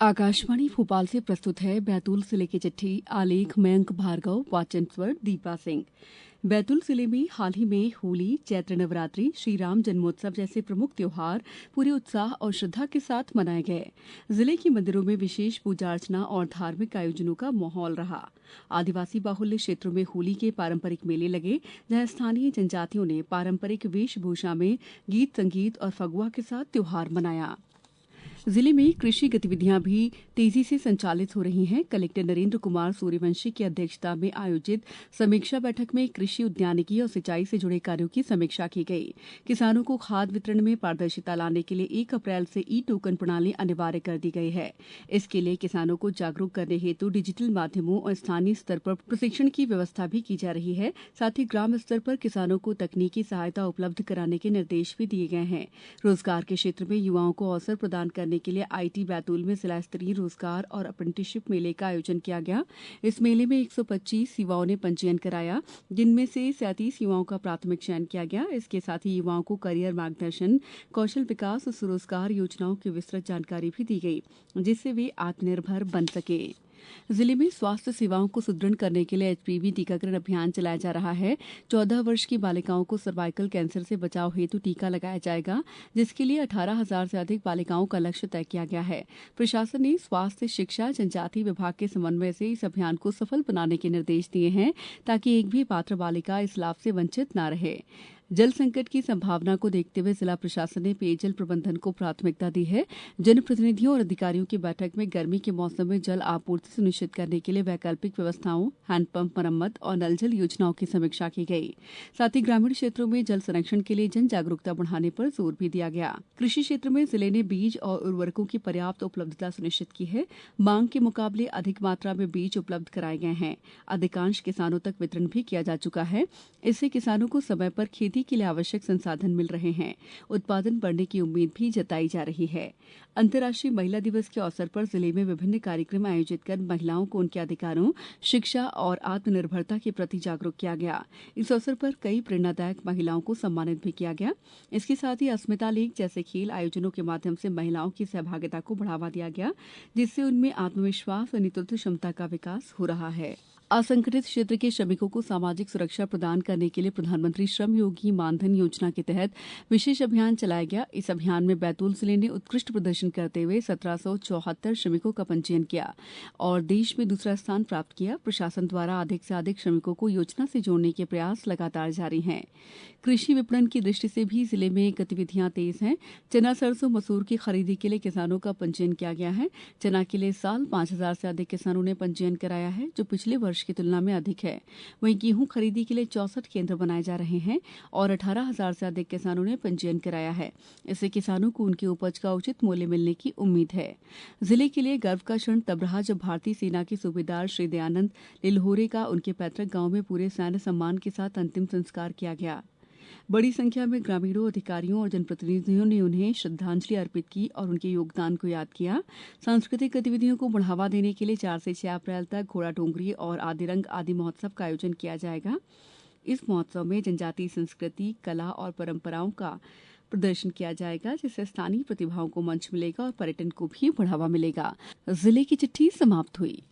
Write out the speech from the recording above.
आकाशवाणी भोपाल से प्रस्तुत है बैतूल जिले की चिट्ठी। आलेख मयंक भार्गव, वाचन स्वर दीपा सिंह। बैतूल जिले में हाल ही में होली, चैत्र नवरात्रि, श्री राम जन्मोत्सव जैसे प्रमुख त्योहार पूरे उत्साह और श्रद्धा के साथ मनाए गए। जिले के मंदिरों में विशेष पूजा अर्चना और धार्मिक आयोजनों का माहौल रहा। आदिवासी बाहुल्य क्षेत्रों में होली के पारंपरिक मेले लगे, जहां स्थानीय जनजातियों ने पारंपरिक वेशभूषा में गीत संगीत और फगुआ के साथ त्योहार मनाया। जिले में कृषि गतिविधियां भी तेजी से संचालित हो रही हैं। कलेक्टर नरेंद्र कुमार सूर्यवंशी की अध्यक्षता में आयोजित समीक्षा बैठक में कृषि, उद्यानिकी और सिंचाई से जुड़े कार्यों की समीक्षा की गई। किसानों को खाद वितरण में पारदर्शिता लाने के लिए 1 अप्रैल से ई टोकन प्रणाली अनिवार्य कर दी गई है। इसके लिए किसानों को जागरूक करने हेतु डिजिटल माध्यमों और स्थानीय स्तर पर प्रशिक्षण की व्यवस्था भी की जा रही है। साथ ही ग्राम स्तर पर किसानों को तकनीकी सहायता उपलब्ध कराने के निर्देश भी दिए गए हैं। रोजगार के क्षेत्र में युवाओं को अवसर प्रदान करने के लिए आईटी बैतूल में जिला स्तरीय रोजगार और अप्रेंटिसशिप मेले का आयोजन किया गया। इस मेले में 125 युवाओं ने पंजीयन कराया, जिनमें से 37 युवाओं का प्राथमिक चयन किया गया। इसके साथ ही युवाओं को करियर मार्गदर्शन, कौशल विकास और स्वरोजगार योजनाओं की विस्तृत जानकारी भी दी गई, जिससे वे आत्मनिर्भर बन सके। जिले में स्वास्थ्य सेवाओं को सुदृढ़ करने के लिए एचपीवी टीकाकरण अभियान चलाया जा रहा है। 14 वर्ष की बालिकाओं को सर्वाइकल कैंसर से बचाव हेतु टीका लगाया जाएगा, जिसके लिए 18,000 से अधिक बालिकाओं का लक्ष्य तय किया गया है। प्रशासन ने स्वास्थ्य, शिक्षा, जनजातीय विभाग के समन्वय से इस अभियान को सफल बनाने के निर्देश दिए हैं, ताकि एक भी पात्र बालिका इस लाभ से वंचित न रहे। जल संकट की संभावना को देखते हुए जिला प्रशासन ने पेयजल प्रबंधन को प्राथमिकता दी है। जनप्रतिनिधियों और अधिकारियों की बैठक में गर्मी के मौसम में जल आपूर्ति सुनिश्चित करने के लिए वैकल्पिक व्यवस्थाओं, हैंडपंप मरम्मत और नल जल योजनाओं की समीक्षा की गई। साथ ही ग्रामीण क्षेत्रों में जल संरक्षण के लिए जन जागरूकता बढ़ाने पर जोर भी दिया गया। कृषि क्षेत्र में जिले ने बीज और उर्वरकों की पर्याप्त उपलब्धता सुनिश्चित की है। मांग के मुकाबले अधिक मात्रा में बीज उपलब्ध कराए गए हैं। अधिकांश किसानों तक वितरण भी किया जा चुका है। इससे किसानों को समय पर खेती के लिए आवश्यक संसाधन मिल रहे हैं। उत्पादन बढ़ने की उम्मीद भी जताई जा रही है। अंतर्राष्ट्रीय महिला दिवस के अवसर पर जिले में विभिन्न कार्यक्रम आयोजित कर महिलाओं को उनके अधिकारों, शिक्षा और आत्मनिर्भरता के प्रति जागरूक किया गया। इस अवसर पर कई प्रेरणादायक महिलाओं को सम्मानित भी किया गया। इसके साथ ही अस्मिता लीग जैसे खेल आयोजनों के माध्यम से महिलाओं की सहभागिता को बढ़ावा दिया गया, जिससे उनमें आत्मविश्वास और नेतृत्व क्षमता का विकास हो रहा है। असंगठित क्षेत्र के श्रमिकों को सामाजिक सुरक्षा प्रदान करने के लिए प्रधानमंत्री श्रम योगी मानधन योजना के तहत विशेष अभियान चलाया गया। इस अभियान में बैतूल जिले ने उत्कृष्ट प्रदर्शन करते हुए 1774 श्रमिकों का पंजीयन किया और देश में दूसरा स्थान प्राप्त किया। प्रशासन द्वारा अधिक से अधिक श्रमिकों को योजना से जोड़ने के प्रयास लगातार जारी हैं। कृषि विपणन की दृष्टि से भी जिले में गतिविधियां तेज हैं। चना, सरसों, मसूर की खरीदी के लिए किसानों का पंजीयन किया गया है। चना के लिए साल 5,000 से अधिक किसानों ने पंजीयन कराया है, जो पिछले वर्ष की तुलना में अधिक है। वहीं गेहूं खरीदी के लिए 64 केंद्र बनाए जा रहे हैं और 18,000 से अधिक किसानों ने पंजीयन कराया है। इससे किसानों को उनकी उपज का उचित मूल्य मिलने की उम्मीद है। जिले के लिए गर्व का क्षण तब रहा जब भारतीय सेना के सूबेदार श्री दयानंद लिल्होरे का उनके पैतृक गांव में पूरे सैन्य सम्मान के साथ अंतिम संस्कार किया गया। बड़ी संख्या में ग्रामीणों, अधिकारियों और जनप्रतिनिधियों ने उन्हें श्रद्धांजलि अर्पित की और उनके योगदान को याद किया। सांस्कृतिक गतिविधियों को बढ़ावा देने के लिए 4 से 6 अप्रैल तक घोड़ा डोंगरी और आदिरंग आदि महोत्सव का आयोजन किया जाएगा। इस महोत्सव में जनजातीय संस्कृति, कला और परंपराओं का प्रदर्शन किया जाएगा, जिससे स्थानीय प्रतिभाओं को मंच मिलेगा और पर्यटन को भी बढ़ावा मिलेगा। जिले की चिट्ठी समाप्त हुई।